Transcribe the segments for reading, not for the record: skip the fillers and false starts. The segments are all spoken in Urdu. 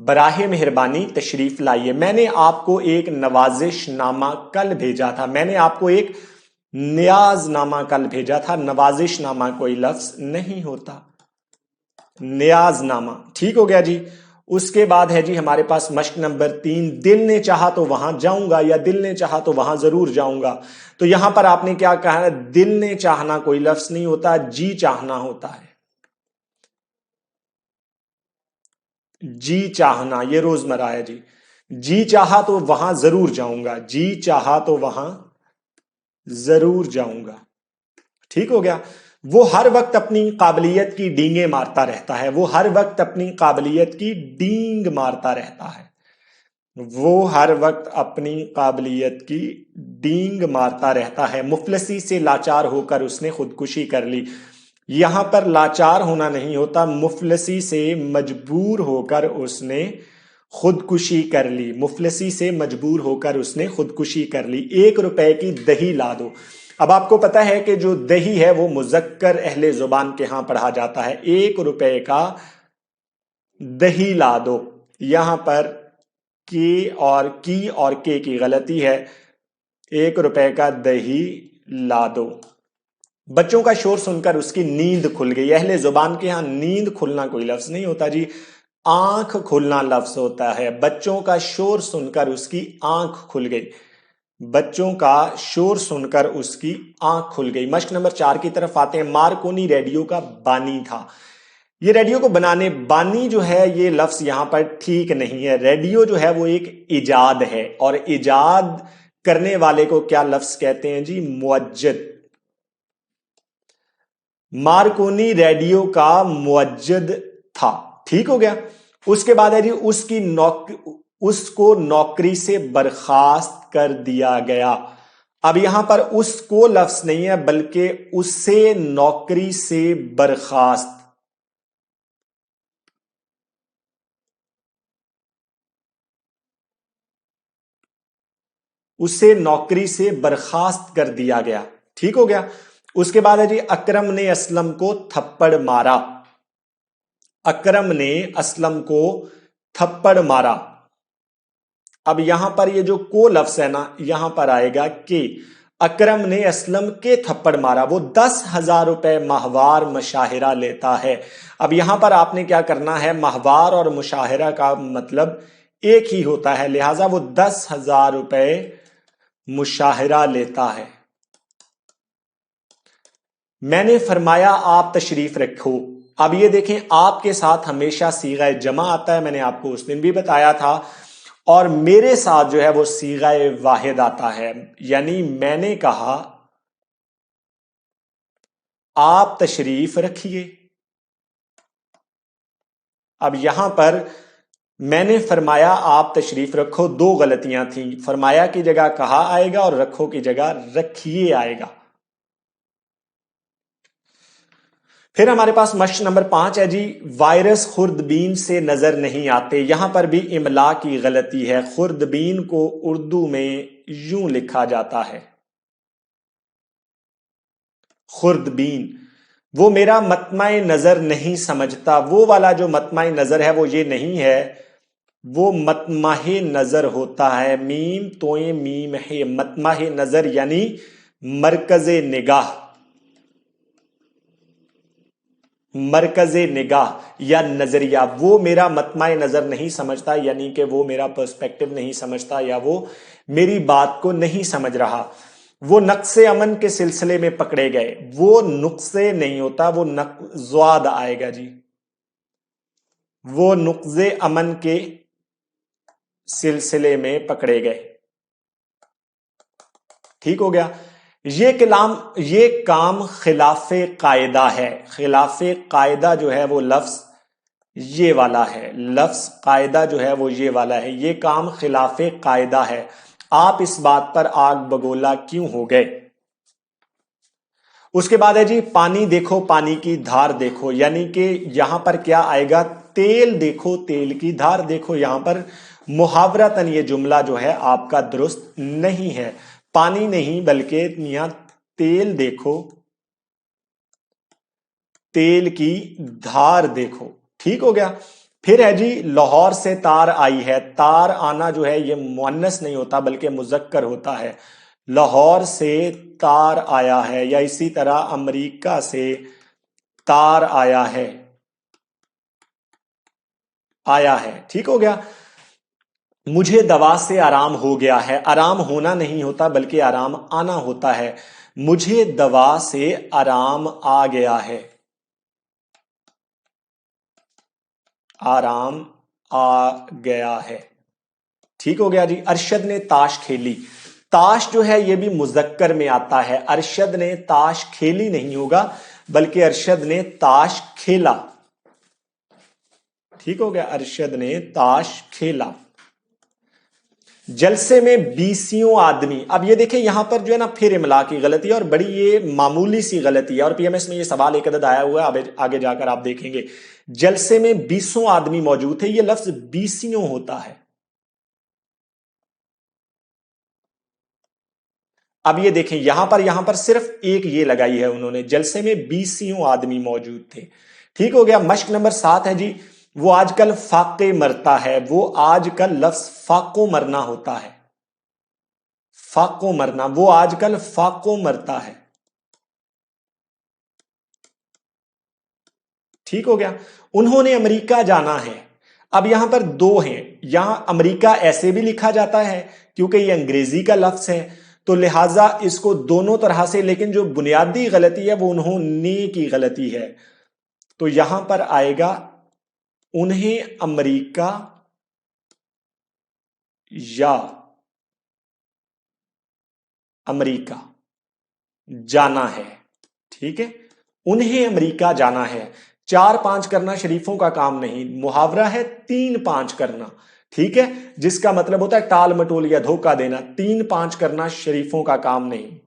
براہ مہربانی تشریف لائیے. میں نے آپ کو ایک نوازش نامہ کل بھیجا تھا, میں نے آپ کو ایک نیاز نامہ کل بھیجا تھا. نوازش نامہ کوئی لفظ نہیں ہوتا, نیاز نامہ. ٹھیک ہو گیا جی. اس کے بعد ہے جی ہمارے پاس مشق نمبر 3, دل نے چاہا تو وہاں جاؤں گا یا دل نے چاہا تو وہاں ضرور جاؤں گا. تو یہاں پر آپ نے کیا کہا ہے, دل نے چاہنا کوئی لفظ نہیں ہوتا, جی چاہنا ہوتا ہے. جی چاہنا یہ روزمرہ ہے جی. جی چاہا تو وہاں ضرور جاؤں گا, جی چاہا تو وہاں ضرور جاؤں گا. ٹھیک ہو گیا. وہ ہر وقت اپنی قابلیت کی ڈینگیں مارتا رہتا ہے, وہ ہر وقت اپنی قابلیت کی ڈینگ مارتا رہتا ہے, وہ ہر وقت اپنی قابلیت کی ڈینگ مارتا رہتا ہے. مفلسی سے لاچار ہو کر اس نے خودکشی کر لی. یہاں پر لاچار ہونا نہیں ہوتا, مفلسی سے مجبور ہو کر اس نے خودکشی کر لی. مفلسی سے مجبور ہو کر اس نے خودکشی کر لی. 1 روپے کی دہی لا دو. اب آپ کو پتا ہے کہ جو دہی ہے وہ مذکر اہل زبان کے ہاں پڑھا جاتا ہے. 1 روپے کا دہی لا دو, یہاں پر کی اور کی غلطی ہے. 1 روپے کا دہی لا دو. بچوں کا شور سن کر اس کی نیند کھل گئی. اہل زبان کے ہاں نیند کھلنا کوئی لفظ نہیں ہوتا جی, آنکھ کھلنا لفظ ہوتا ہے. بچوں کا شور سن کر اس کی آنکھ کھل گئی. بچوں کا شور سن کر اس کی آنکھ کھل گئی. مشق نمبر 4 کی طرف آتے ہیں. مارکونی ریڈیو کا بانی تھا. یہ ریڈیو کو بنانے, بانی جو ہے یہ لفظ یہاں پر ٹھیک نہیں ہے. ریڈیو جو ہے وہ ایک ایجاد ہے, اور ایجاد کرنے والے کو کیا لفظ کہتے ہیں جی, موجد. مارکونی ریڈیو کا موجد تھا. ٹھیک ہو گیا. اس کے بعد ہے جی اس کو نوکری سے برخاست کر دیا گیا. اب یہاں پر اس کو لفظ نہیں ہے بلکہ اسے نوکری سے برخاست. اسے نوکری سے برخاست کر دیا گیا. ٹھیک ہو گیا. اس کے بعد ہے جی اکرم نے اسلم کو تھپڑ مارا. اکرم نے اسلم کو تھپڑ مارا. اب یہاں پر یہ جو کو لفظ ہے نا, یہاں پر آئے گا کہ اکرم نے اسلم کے تھپڑ مارا. وہ 10,000 روپے ماہوار مشاہرہ لیتا ہے. اب یہاں پر آپ نے کیا کرنا ہے, ماہوار اور مشاہرہ کا مطلب ایک ہی ہوتا ہے, لہذا وہ 10,000 روپے مشاہرہ لیتا ہے. میں نے فرمایا آپ تشریف رکھو. اب یہ دیکھیں آپ کے ساتھ ہمیشہ صیغہ جمع آتا ہے, میں نے آپ کو اس دن بھی بتایا تھا, اور میرے ساتھ جو ہے وہ صیغہ واحد آتا ہے. یعنی میں نے کہا آپ تشریف رکھیے. اب یہاں پر میں نے فرمایا آپ تشریف رکھو, 2 غلطیاں تھیں. فرمایا کی جگہ کہا آئے گا اور رکھو کی جگہ رکھیے آئے گا. پھر ہمارے پاس مشق نمبر 5 ہے جی وائرس خوردبین سے نظر نہیں آتے. یہاں پر بھی املا کی غلطی ہے. خوردبین کو اردو میں یوں لکھا جاتا ہے, خوردبین. وہ میرا مطمع نظر نہیں سمجھتا. وہ والا جو مطمع نظر ہے وہ یہ نہیں ہے, وہ مطمع نظر ہوتا ہے. میم توئیں میم ہے. مطمع نظر یعنی مرکز نگاہ, مرکز نگاہ یا نظریہ. وہ میرا مطمع نظر نہیں سمجھتا یعنی کہ وہ میرا پرسپیکٹو نہیں سمجھتا یا وہ میری بات کو نہیں سمجھ رہا. وہ نقص امن کے سلسلے میں پکڑے گئے. وہ نقصے نہیں ہوتا, وہ زواد آئے گا جی. وہ نقض امن کے سلسلے میں پکڑے گئے. ٹھیک ہو گیا. یہ کام خلاف قاعدہ ہے. خلاف قاعدہ جو ہے وہ لفظ یہ والا ہے. لفظ قاعدہ جو ہے وہ یہ والا ہے. یہ کام خلاف قاعدہ ہے. آپ اس بات پر آگ بگولا کیوں ہو گئے. اس کے بعد ہے جی پانی دیکھو پانی کی دھار دیکھو. یعنی کہ یہاں پر کیا آئے گا, تیل دیکھو تیل کی دھار دیکھو. یہاں پر محاورتاً یہ جملہ جو ہے آپ کا درست نہیں ہے. پانی نہیں بلکہ یہاں تیل دیکھو تیل کی دھار دیکھو. ٹھیک ہو گیا. پھر ہے جی لاہور سے تار آئی ہے. تار آنا جو ہے یہ مؤنث نہیں ہوتا بلکہ مذکر ہوتا ہے. لاہور سے تار آیا ہے. یا اسی طرح امریکہ سے تار آیا ہے. ٹھیک ہو گیا. مجھے دوا سے آرام ہو گیا ہے. آرام ہونا نہیں ہوتا بلکہ آرام آنا ہوتا ہے. مجھے دوا سے آرام آ گیا ہے. آرام آ گیا ہے. ٹھیک ہو گیا جی. ارشد نے تاش کھیلی. تاش جو ہے یہ بھی مذکر میں آتا ہے. ارشد نے تاش کھیلی نہیں ہوگا بلکہ ارشد نے تاش کھیلا. ٹھیک ہو گیا. ارشد نے تاش کھیلا. جلسے میں 20 آدمی. اب یہ دیکھیں یہاں پر جو ہے نا پھر املا کی غلطی ہے اور بڑی یہ معمولی سی غلطی ہے. اور پی ایم ایس میں یہ سوال ایک عدد آیا ہوا ہے, آگے جا کر آپ دیکھیں گے. جلسے میں 20 آدمی موجود تھے. یہ لفظ 20 ہوتا ہے. اب یہ دیکھیں یہاں پر صرف ایک یہ لگائی ہے انہوں نے. جلسے میں 20 آدمی موجود تھے. ٹھیک ہو گیا. مشق نمبر 7 ہے جی وہ آج کل فاقے مرتا ہے. وہ آج کل لفظ فاقوں مرنا ہوتا ہے. فاقوں مرنا. وہ آج کل فاقوں مرتا ہے. ٹھیک ہو گیا. انہوں نے امریکہ جانا ہے. اب یہاں پر دو ہیں. یہاں امریکہ ایسے بھی لکھا جاتا ہے کیونکہ یہ انگریزی کا لفظ ہے تو لہٰذا اس کو دونوں طرح سے, لیکن جو بنیادی غلطی ہے وہ انہوں نے کی غلطی ہے. تو یہاں پر آئے گا انہیں امریکہ یا امریکہ جانا ہے. ٹھیک ہے. انہیں امریکہ جانا ہے. 4-5 کرنا شریفوں کا کام نہیں. محاورہ ہے 3-5 کرنا. ٹھیک ہے. جس کا مطلب ہوتا ہے ٹال مٹول یا دھوکہ دینا. 3-5 کرنا شریفوں کا کام نہیں.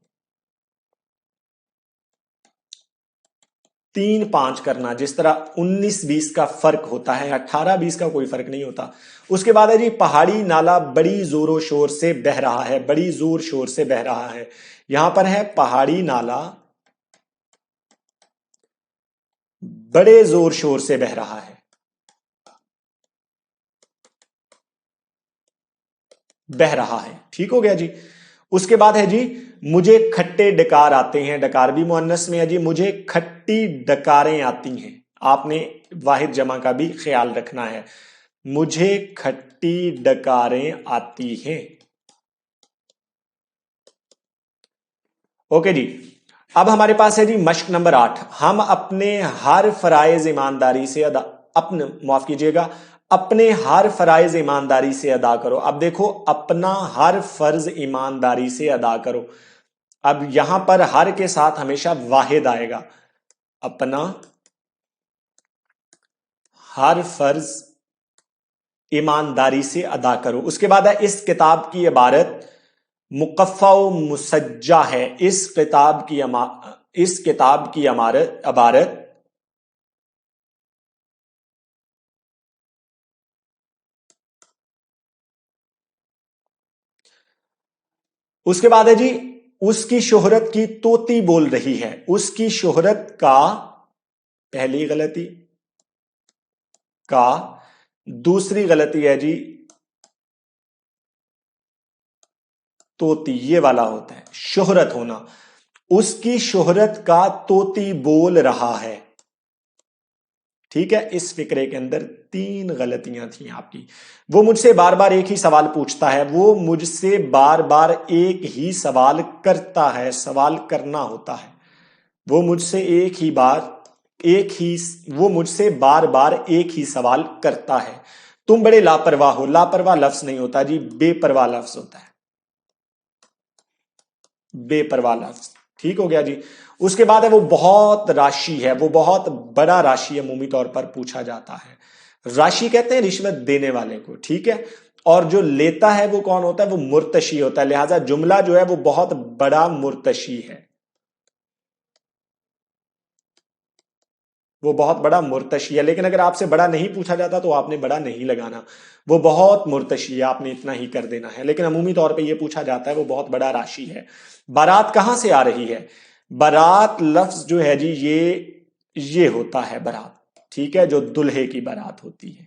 3-5 کرنا جس طرح 19-20 کا فرق ہوتا ہے, 18-20 کا کوئی فرق نہیں ہوتا. اس کے بعد ہے جی پہاڑی نالا بڑی زور و شور سے بہ رہا ہے. بڑی زور شور سے بہ رہا ہے. یہاں پر ہے پہاڑی نالا بڑے زور شور سے بہ رہا ہے. بہ رہا ہے. ٹھیک ہو گیا جی. اس کے بعد ہے جی مجھے کھٹے ڈکار آتے ہیں. ڈکار بھی مؤنث میں ہے جی. مجھے کھٹی ڈکاریں آتی ہیں. آپ نے واحد جمع کا بھی خیال رکھنا ہے. مجھے کھٹی ڈکاریں آتی ہیں. اوکے جی. اب ہمارے پاس ہے جی مشق نمبر 8. ہم اپنے ہر فرائض ایمانداری سے معاف کیجیے گا اپنے ہر فرائض ایمانداری سے ادا کرو. اب دیکھو اپنا ہر فرض ایمانداری سے ادا کرو. اب یہاں پر ہر کے ساتھ ہمیشہ واحد آئے گا. اپنا ہر فرض ایمانداری سے ادا کرو. اس کے بعد ہے اس کتاب کی عبارت مقفع و مسجع ہے. اس کتاب کی عبارت اس کے بعد ہے جی اس کی شہرت کی توتی بول رہی ہے. اس کی شہرت کا پہلی غلطی کا. دوسری غلطی ہے جی توتی یہ والا ہوتا ہے شہرت ہونا. اس کی شہرت کا توتی بول رہا ہے. ٹھیک ہے. اس فقرے کے اندر 3 غلطیاں تھیں آپ کی. وہ مجھ سے بار بار ایک ہی سوال پوچھتا ہے. وہ مجھ سے بار بار ایک ہی سوال کرتا ہے. سوال کرنا ہوتا ہے. وہ مجھ سے بار بار ایک ہی سوال کرتا ہے. تم بڑے لاپرواہ ہو. لاپرواہ لفظ نہیں ہوتا جی بے پرواہ لفظ ہوتا ہے. بے پرواہ لفظ. ٹھیک ہو گیا جی. اس کے بعد ہے وہ بہت راشی ہے. وہ بہت بڑا راشی عمومی طور پر پوچھا جاتا ہے. راشی کہتے ہیں رشوت دینے والے کو. ٹھیک ہے. اور جو لیتا ہے وہ کون ہوتا ہے؟ وہ مرتشی ہوتا ہے. لہذا جملہ جو ہے وہ بہت بڑا مرتشی ہے. وہ بہت بڑا مرتشی ہے. لیکن اگر آپ سے بڑا نہیں پوچھا جاتا تو آپ نے بڑا نہیں لگانا. وہ بہت مرتشی ہے. آپ نے اتنا ہی کر دینا ہے. لیکن عمومی طور پہ یہ پوچھا جاتا ہے وہ بہت بڑا راشی ہے. بارات کہاں سے آ رہی ہے؟ بارات لفظ جو ہے جی یہ ہوتا ہے بارات. ٹھیک ہے. جو دلہے کی بارات ہوتی ہے.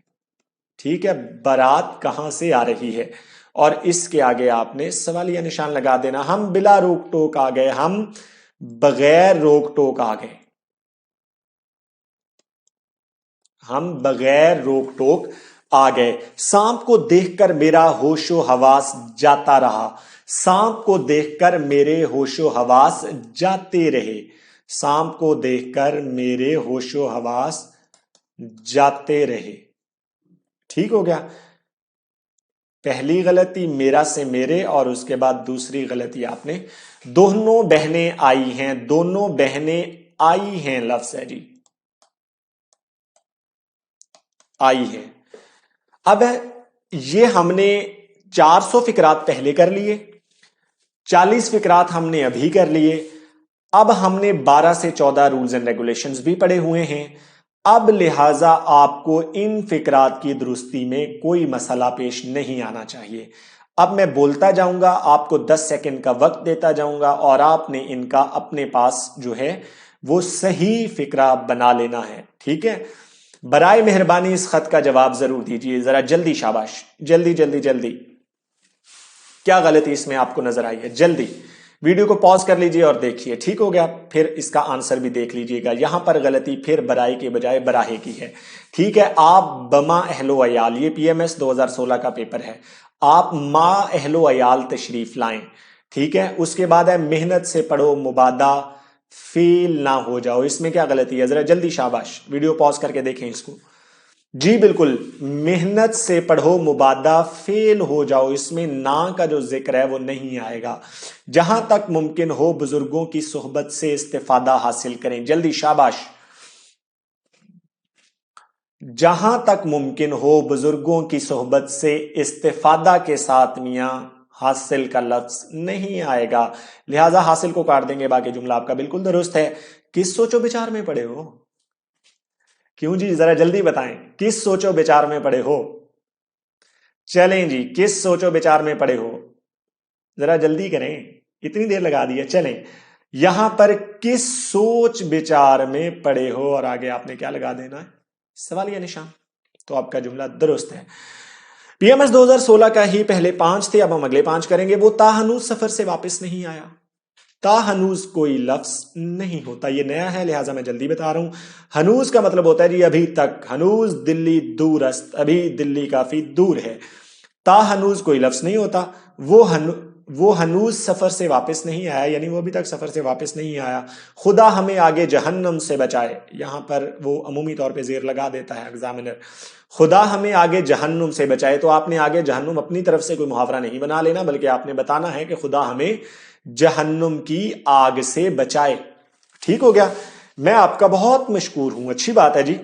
ٹھیک ہے، بارات کہاں سے آ رہی ہے، اور اس کے آگے آپ نے سوالیہ نشان لگا دینا. ہم بلا روک ٹوک آ گئے، ہم بغیر روک ٹوک آ گئے، ہم بغیر روک ٹوک آ گئے. سانپ کو دیکھ کر میرا ہوش و حواس جاتا رہا، سانپ کو دیکھ کر میرے ہوش و حواس جاتے رہے، سانپ کو دیکھ کر میرے ہوش و حواس جاتے رہے. ٹھیک ہو گیا. پہلی غلطی میرا سے میرے، اور اس کے بعد دوسری غلطی آپ نے دونوں بہنیں آئی ہیں، دونوں بہنیں آئی ہیں لفظ ہے جی، آئی ہے. اب یہ ہم نے 400 فقرات پہلے کر لیے، 40 فقرات ہم نے ابھی کر لیے، اب ہم نے 12 سے 14 رولز اینڈ ریگولیشنز بھی پڑھے ہوئے ہیں. اب لہٰذا آپ کو ان فقرات کی درستی میں کوئی مسئلہ پیش نہیں آنا چاہیے. اب میں بولتا جاؤں گا، آپ کو 10 سیکنڈ کا وقت دیتا جاؤں گا، اور آپ نے ان کا اپنے پاس جو ہے وہ صحیح فقرہ بنا لینا ہے. ٹھیک ہے، برائے مہربانی اس خط کا جواب ضرور دیجیے ذرا جلدی، شاباش، جلدی جلدی جلدی. کیا غلطی اس میں آپ کو نظر آئی ہے؟ جلدی ویڈیو کو پاز کر لیجئے اور دیکھیے. ٹھیک ہو گیا، پھر اس کا آنسر بھی دیکھ لیجئے گا. یہاں پر غلطی پھر برائے کے بجائے براہے کی ہے. ٹھیک ہے، آپ بما اہل و عیال، یہ پی ایم ایس 2016 کا پیپر ہے، آپ ما اہل و عیال تشریف لائیں. ٹھیک ہے، اس کے بعد ہے محنت سے پڑھو مبادہ فیل نہ ہو جاؤ. اس میں کیا غلطی ہے؟ ذرا جلدی، شاباش، ویڈیو پاز کر کے دیکھیں اس کو. جی بالکل، محنت سے پڑھو مبادہ فیل ہو جاؤ، اس میں نا کا جو ذکر ہے وہ نہیں آئے گا. جہاں تک ممکن ہو بزرگوں کی صحبت سے استفادہ حاصل کریں. جلدی، شاباش. جہاں تک ممکن ہو بزرگوں کی صحبت سے استفادہ کے ساتھ میاں حاصل کا لفظ نہیں آئے گا، لہذا حاصل کو کاٹ دیں گے. باقی جملہ آپ کا بالکل درست ہے. کس سوچ و بچار میں پڑے ہو؟ کیوں جی، ذرا جلدی بتائیں، کس سوچ و بچار میں پڑے ہو؟ چلیں جی، کس سوچ و بچار میں پڑے ہو؟ ذرا جلدی کریں، اتنی دیر لگا دی ہے. چلیں، یہاں پر کس سوچ بچار میں پڑے ہو، اور آگے آپ نے کیا لگا دینا ہے؟ سوالیہ نشان. تو آپ کا جملہ درست ہے. پی ایم ایس 2016 کا ہی پہلے 5 تھے، اب ہم اگلے 5 کریں گے. وہ تاہنوز سفر سے واپس نہیں آیا. تاہنوز کوئی لفظ نہیں ہوتا، یہ نیا ہے لہٰذا میں جلدی بتا رہا ہوں. ہنوز کا مطلب ہوتا ہے جی ابھی تک، ہنوز دلی دور است، ابھی دلی کافی دور ہے. تاہنوز کوئی لفظ نہیں ہوتا. وہ ہنوز سفر سے واپس نہیں آیا، یعنی وہ ابھی تک سفر سے واپس نہیں آیا. خدا ہمیں آگے جہنم سے بچائے، یہاں پر وہ عمومی طور پہ زیر لگا دیتا ہے ایگزامینر. خدا ہمیں آگے جہنم سے بچائے، تو آپ نے آگے جہنم اپنی طرف سے کوئی محاورہ نہیں بنا لینا، بلکہ آپ نے بتانا ہے کہ خدا ہمیں جہنم کی آگ سے بچائے. ٹھیک ہو گیا. میں آپ کا بہت مشکور ہوں، اچھی بات ہے جی،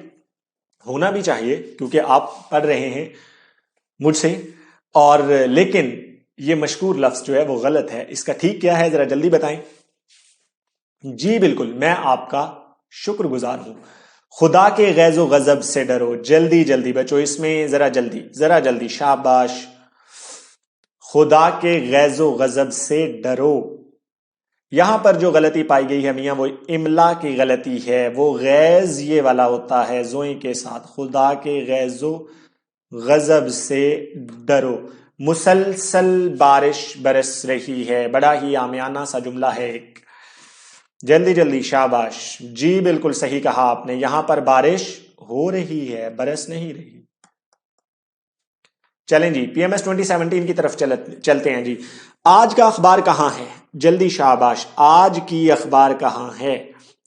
ہونا بھی چاہیے کیونکہ آپ پڑھ رہے ہیں مجھ سے. اور لیکن یہ مشکور لفظ جو ہے وہ غلط ہے، اس کا ٹھیک کیا ہے ذرا جلدی بتائیں. جی بالکل، میں آپ کا شکر گزار ہوں. خدا کے غیظ و غضب سے ڈرو. جلدی جلدی بچو، اس میں ذرا جلدی، شاباش. خدا کے غیظ و غضب سے ڈرو. یہاں پر جو غلطی پائی گئی ہے میاں وہ املا کی غلطی ہے. وہ غیظ یہ والا ہوتا ہے زوئیں کے ساتھ. خدا کے غیظ و غضب سے ڈرو. مسلسل بارش برس رہی ہے، بڑا ہی عامیانہ سا جملہ ہے ایک. جلدی جلدی، شاباش. جی بالکل صحیح کہا آپ نے، یہاں پر بارش ہو رہی ہے، برس نہیں رہی. چلیں جی، پی ایم ایس 2017 کی طرف چلتے ہیں جی. آج کا اخبار کہاں ہے؟ جلدی، شاباش. آج کی اخبار کہاں ہے؟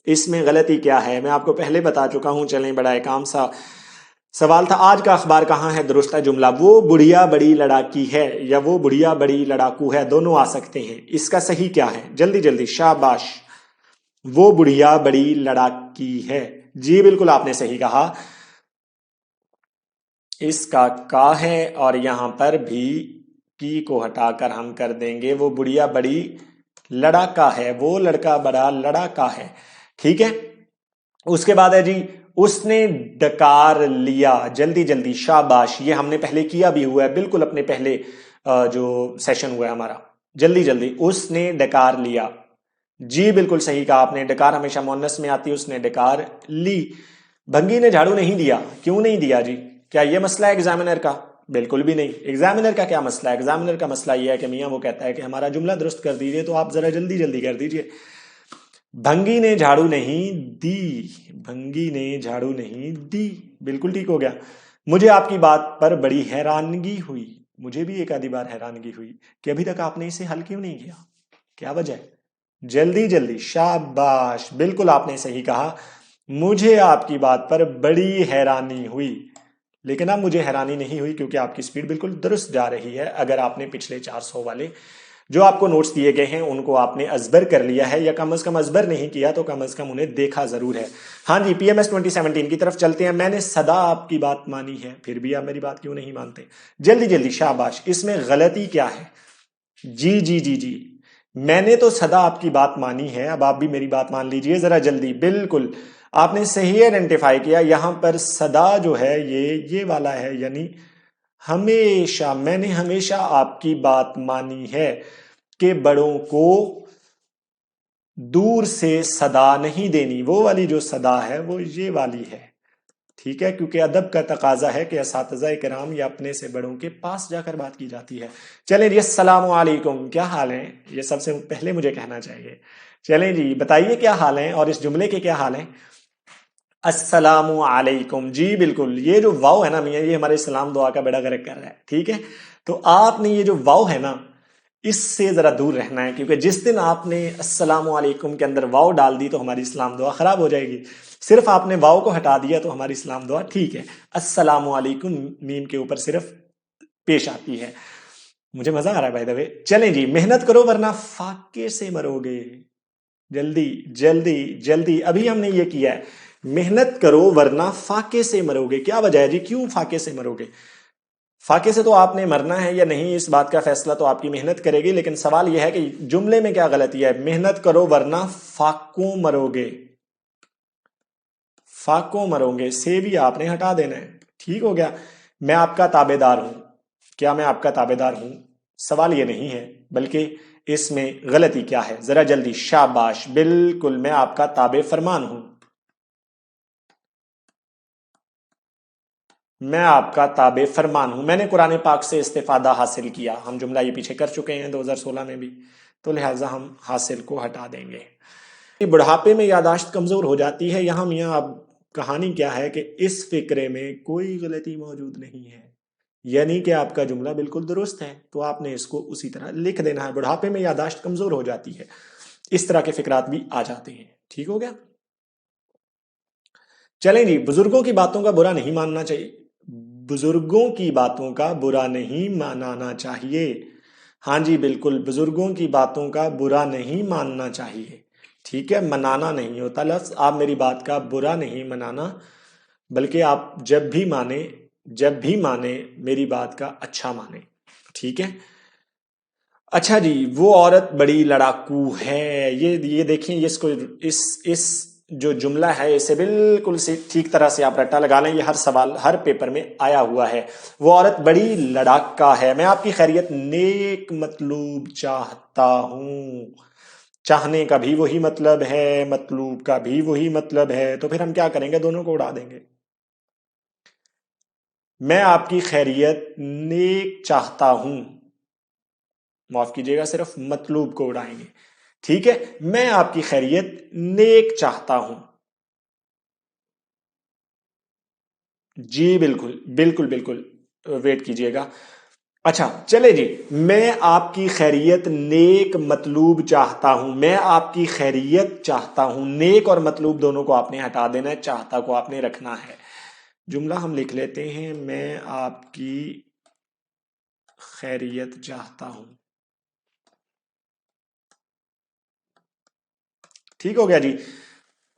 اس میں غلطی کیا ہے؟ میں آپ کو پہلے بتا چکا ہوں. چلیں، بڑا ایک عام سا سوال تھا. آج کا اخبار کہاں ہے؟ درست ہے جملہ. وہ بڑھیا بڑی لڑاکی ہے، یا وہ بڑھیا بڑی لڑاکو ہے، دونوں آ سکتے ہیں. اس کا صحیح کیا ہے؟ جلدی جلدی، شاباش. وہ بڑھیا بڑی لڑاکی ہے. جی بالکل آپ نے صحیح کہا. اس کا ہے، اور یہاں پر بھی کی کو ہٹا کر ہم کر دیں گے وہ بڑھیا بڑی لڑاکا ہے، وہ لڑکا بڑا لڑاکا ہے. ٹھیک ہے. اس کے بعد ہے جی، اس نے ڈکار لیا. جلدی جلدی، شاباش. یہ ہم نے پہلے کیا بھی ہوا ہے، بالکل اپنے پہلے جو سیشن ہوا ہے ہمارا. جلدی جلدی، اس نے ڈکار لیا. جی بالکل صحیح کہا آپ نے. ڈکار ہمیشہ مؤنث میں آتی ہے، اس نے ڈکار لی. بھنگی نے جھاڑو نہیں دیا. کیوں نہیں دیا جی؟ کیا یہ مسئلہ ہے ایگزامینر کا؟ بالکل بھی نہیں. ایگزامینر کا کیا مسئلہ ہے؟ ایگزامینر کا مسئلہ یہ ہے کہ میاں وہ کہتا ہے کہ ہمارا جملہ درست کر دیجئے تو آپ ذرا جلدی جلدی کر دیجئے. بھنگی نے جھاڑو نہیں دی، بھنگی نے جھاڑو نہیں دی. بالکل ٹھیک ہو گیا. مجھے آپ کی بات پر بڑی حیرانگی ہوئی. مجھے بھی ایک آدھی بار حیرانگی ہوئی کہ ابھی تک آپ نے اسے حل کیوں نہیں کیا. کیا وجہ ہے؟ جلدی جلدی. شاباش، بالکل آپ نے صحیح کہا. مجھے آپ کی بات پر بڑی حیرانی ہوئی، لیکن اب مجھے حیرانی نہیں ہوئی کیونکہ آپ کی سپیڈ بالکل درست جا رہی ہے. اگر آپ نے پچھلے 400 والے جو آپ کو نوٹس دیے گئے ہیں ان کو آپ نے ازبر کر لیا ہے، یا کم از کم ازبر نہیں کیا تو کم از کم انہیں دیکھا ضرور ہے. ہاں جی، پی ایم ایس 2017 کی طرف چلتے ہیں. میں نے سدا آپ کی بات مانی ہے، پھر بھی آپ میری بات کیوں نہیں مانتے؟ جلدی جلدی. شاباش. اس میں غلطی کیا ہے؟ جی جی جی جی، میں نے تو سدا آپ کی بات مانی ہے، اب آپ بھی میری بات مان لیجئے ذرا جلدی. بالکل آپ نے صحیح آئیڈینٹیفائی کیا. یہاں پر سدا جو ہے یہ والا ہے، یعنی ہمیشہ. میں نے ہمیشہ آپ کی بات مانی ہے کہ بڑوں کو دور سے صدا نہیں دینی. وہ والی جو صدا ہے وہ یہ والی ہے، ٹھیک ہے، کیونکہ ادب کا تقاضا ہے کہ اساتذہ کرام یا اپنے سے بڑوں کے پاس جا کر بات کی جاتی ہے. چلیں جی، السلام علیکم، کیا حال ہیں؟ یہ سب سے پہلے مجھے کہنا چاہیے. چلیں جی، بتائیے کیا حال ہیں اور اس جملے کے کیا حال ہیں؟ السلام علیکم. جی بالکل. یہ جو واو ہے نا میاں، یہ ہمارے سلام دعا کا بیڑا غرق کر رہا ہے، ٹھیک ہے. تو آپ نے یہ جو واو ہے نا، اس سے ذرا دور رہنا ہے، کیونکہ جس دن آپ نے السلام علیکم کے اندر واو ڈال دی تو ہماری اسلام دعا خراب ہو جائے گی. صرف آپ نے واو کو ہٹا دیا تو ہماری اسلام دعا ٹھیک ہے. السلام علیکم میم کے اوپر صرف پیش آتی ہے. مجھے مزہ آ رہا ہے بائی دا وے. چلیں جی، محنت کرو ورنہ فاقے سے مرو گے. جلدی جلدی جلدی. ابھی ہم نے یہ کیا ہے، محنت کرو ورنہ فاقے سے مرو گے. کیا وجہ ہے جی، کیوں فاقے سے مرو گے؟ فاقے سے تو آپ نے مرنا ہے یا نہیں، اس بات کا فیصلہ تو آپ کی محنت کرے گی، لیکن سوال یہ ہے کہ جملے میں کیا غلطی ہے؟ محنت کرو ورنہ فاقوں مرو گے. فاقوں مرو گے سے بھی آپ نے ہٹا دینا ہے. ٹھیک ہو گیا. میں آپ کا تابع دار ہوں. کیا میں آپ کا تابع دار ہوں؟ سوال یہ نہیں ہے، بلکہ اس میں غلطی کیا ہے؟ ذرا جلدی. شاباش، بالکل میں آپ کا تابع فرمان ہوں. میں آپ کا تابع فرمان ہوں. میں نے قرآن پاک سے استفادہ حاصل کیا. ہم جملہ یہ پیچھے کر چکے ہیں 2016 میں بھی، تو لہٰذا ہم حاصل کو ہٹا دیں گے. بڑھاپے میں یاداشت کمزور ہو جاتی ہے. یہاں میاں اب کہانی کیا ہے کہ اس فقرے میں کوئی غلطی موجود نہیں ہے، یعنی کہ آپ کا جملہ بالکل درست ہے، تو آپ نے اس کو اسی طرح لکھ دینا ہے. بڑھاپے میں یاداشت کمزور ہو جاتی ہے، اس طرح کے فقرات بھی آ جاتے ہیں. ٹھیک ہو گیا. چلیں جی، بزرگوں کی باتوں کا برا نہیں ماننا چاہیے. بزرگوں کی باتوں کا برا نہیں ماننا چاہیے. ہاں جی بالکل، بزرگوں کی باتوں کا برا نہیں ماننا چاہیے. ٹھیک ہے، منانا نہیں ہوتا لفظ. آپ میری بات کا برا نہیں منانا، بلکہ آپ جب بھی مانے میری بات کا اچھا مانے. ٹھیک ہے. اچھا جی، وہ عورت بڑی لڑاکو ہے. یہ دیکھیں، اس کو اس جو جملہ ہے اسے بالکل ٹھیک طرح سے آپ رٹا لگا لیں. یہ ہر سوال ہر پیپر میں آیا ہوا ہے. وہ عورت بڑی لڑاکا ہے. میں آپ کی خیریت نیک مطلوب چاہتا ہوں. چاہنے کا بھی وہی مطلب ہے، مطلوب کا بھی وہی مطلب ہے، تو پھر ہم کیا کریں گے؟ دونوں کو اڑا دیں گے. میں آپ کی خیریت نیک چاہتا ہوں، معاف کیجیے گا، صرف مطلوب کو اڑائیں گے. ٹھیک ہے. میں آپ کی خیریت نیک چاہتا ہوں. جی بالکل بالکل بالکل، ویٹ کیجیے گا. اچھا چلے جی، میں آپ کی خیریت نیک مطلوب چاہتا ہوں. میں آپ کی خیریت چاہتا ہوں. نیک اور مطلوب دونوں کو آپ نے ہٹا دینا ہے، چاہتا کو آپ نے رکھنا ہے. جملہ ہم لکھ لیتے ہیں، میں آپ کی خیریت چاہتا ہوں. ٹھیک ہو گیا جی.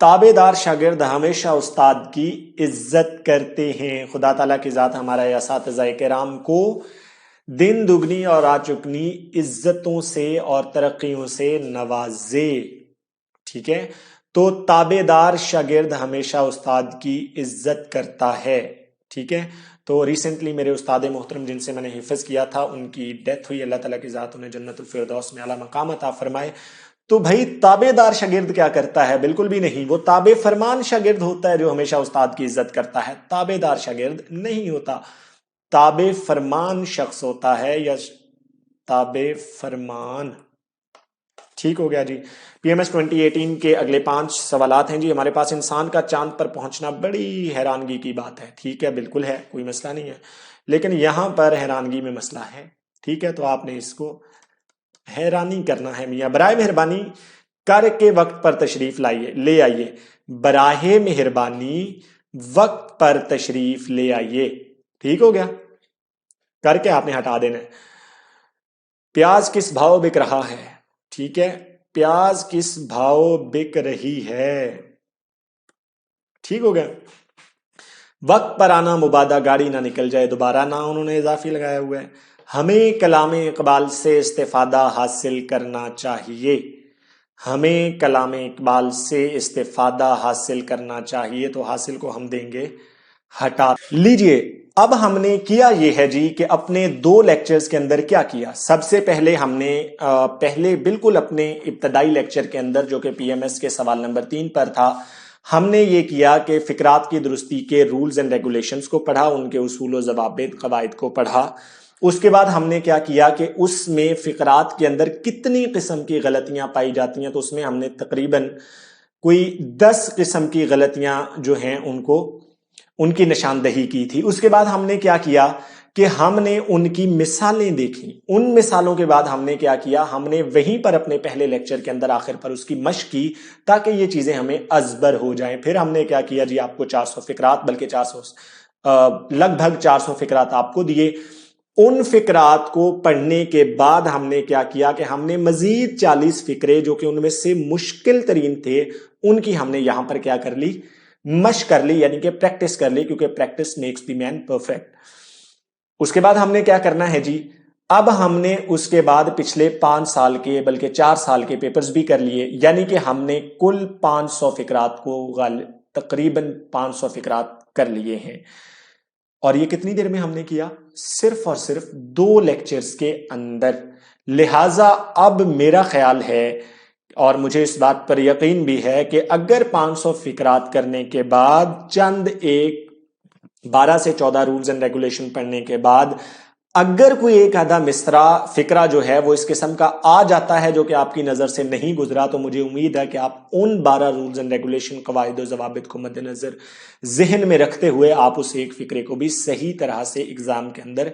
تابع دار شاگرد ہمیشہ استاد کی عزت کرتے ہیں. خدا تعالیٰ کی ذات ہمارا اساتذہ کرام کو دن دگنی اور رات چگنی عزتوں سے اور ترقیوں سے نوازے. ٹھیک ہے. تو تابع دار شاگرد ہمیشہ استاد کی عزت کرتا ہے. ٹھیک ہے. تو ریسنٹلی میرے استاد محترم جن سے میں نے حفظ کیا تھا، ان کی ڈیتھ ہوئی. اللہ تعالیٰ کی ذات انہیں جنت الفردوس میں اعلیٰ مقام عطا فرمائے. تو بھائی تابع دار شاگرد کیا کرتا ہے؟ بالکل بھی نہیں، وہ تابع فرمان شاگرد ہوتا ہے جو ہمیشہ استاد کی عزت کرتا ہے، تابع دار شاگرد نہیں ہوتا، تابع فرمان شخص ہوتا ہے یا تابع فرمان۔ ٹھیک ہو گیا جی۔ پی ایم ایس 2018 کے اگلے 5 سوالات ہیں جی ہمارے پاس۔ انسان کا چاند پر پہنچنا بڑی حیرانگی کی بات ہے، ٹھیک ہے، بالکل ہے، کوئی مسئلہ نہیں ہے، لیکن یہاں پر حیرانگی میں مسئلہ ہے، ٹھیک ہے، تو آپ نے اس کو حیرانی کرنا ہے میاں۔ برائے مہربانی کر کے وقت پر تشریف لے آئیے، براہ مہربانی وقت پر تشریف لے آئیے، ٹھیک ہو گیا، کر کے آپ نے ہٹا دینا ہے۔ پیاز کس بھاؤ بک رہا ہے؟ ٹھیک ہے، پیاز کس بھاؤ بک رہی ہے، ٹھیک ہو گیا۔ وقت پر آنا مبادا گاڑی نہ نکل جائے دوبارہ، نہ انہوں نے اضافی لگایا ہوا ہے۔ ہمیں کلام اقبال سے استفادہ حاصل کرنا چاہیے، ہمیں کلام اقبال سے استفادہ حاصل کرنا چاہیے، تو حاصل کو ہم دیں گے ہٹا لیجئے۔ اب ہم نے کیا یہ ہے جی کہ اپنے 2 لیکچرز کے اندر کیا کیا، سب سے پہلے ہم نے پہلے بالکل اپنے ابتدائی لیکچر کے اندر جو کہ پی ایم ایس کے سوال نمبر 3 پر تھا، ہم نے یہ کیا کہ فقرات کی درستی کے رولز اینڈ ریگولیشنز کو پڑھا، ان کے اصول و ضوابط قواعد کو پڑھا۔ اس کے بعد ہم نے کیا کیا کہ اس میں فقرات کے اندر کتنی قسم کی غلطیاں پائی جاتی ہیں، تو اس میں ہم نے تقریباً کوئی 10 قسم کی غلطیاں جو ہیں ان کی نشاندہی کی تھی۔ اس کے بعد ہم نے کیا کیا کہ ہم نے ان کی مثالیں دیکھیں، ان مثالوں کے بعد ہم نے کیا کیا، ہم نے وہیں پر اپنے پہلے لیکچر کے اندر آخر پر اس کی مشق کی تاکہ یہ چیزیں ہمیں ازبر ہو جائیں۔ پھر ہم نے کیا کیا جی، آپ کو 400 فقرات، بلکہ 400 لگ بھگ 400 فقرات آپ کو دیے۔ ان فقرات کو پڑھنے کے بعد ہم نے کیا کیا کہ ہم نے مزید 40 فقرے جو کہ ان میں سے مشکل ترین تھے، ان کی ہم نے یہاں پر کیا کر لی، مشق کر لی، یعنی کہ پریکٹس کر لی، کیونکہ practice makes the man perfect. اس کے بعد ہم نے کیا کرنا ہے جی، اب ہم نے اس کے بعد پچھلے 5 سال کے بلکہ 4 سال کے پیپرز بھی کر لیے، یعنی کہ ہم نے کل 500 فقرات کو تقریباً 500 فقرات کر لیے ہیں۔ اور یہ کتنی دیر میں ہم نے کیا؟ صرف اور صرف 2 لیکچرز کے اندر۔ لہٰذا اب میرا خیال ہے اور مجھے اس بات پر یقین بھی ہے کہ اگر 500 فقرات کرنے کے بعد چند 12 سے 14 رولز اینڈ ریگولیشن پڑھنے کے بعد اگر کوئی ایک آدھا مصرع فقرہ جو ہے وہ اس قسم کا آ جاتا ہے جو کہ آپ کی نظر سے نہیں گزرا، تو مجھے امید ہے کہ آپ ان 12 رولز اینڈ ریگولیشن، قواعد و ضوابط کو مد نظر ذہن میں رکھتے ہوئے آپ اس ایک فقرے کو بھی صحیح طرح سے ایگزام کے اندر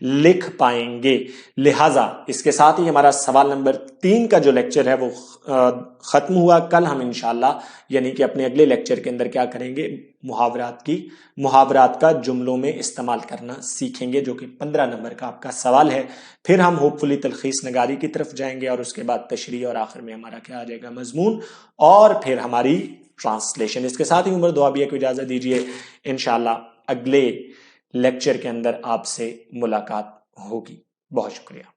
لکھ پائیں گے۔ لہٰذا اس کے ساتھ ہی ہمارا سوال نمبر 3 کا جو لیکچر ہے وہ ختم ہوا۔ کل ہم انشاءاللہ یعنی کہ اپنے اگلے لیکچر کے اندر کیا کریں گے، محاورات کا جملوں میں استعمال کرنا سیکھیں گے، جو کہ 15 نمبر کا آپ کا سوال ہے۔ پھر ہم ہوپ فلی تلخیص نگاری کی طرف جائیں گے، اور اس کے بعد تشریح، اور آخر میں ہمارا کیا آ جائے گا، مضمون، اور پھر ہماری ٹرانسلیشن۔ اس کے ساتھ ہی عمر دعا بھی کو اجازت دیجیے، انشاءاللہ اگلے لیکچر کے اندر آپ سے ملاقات ہوگی۔ بہت شکریہ۔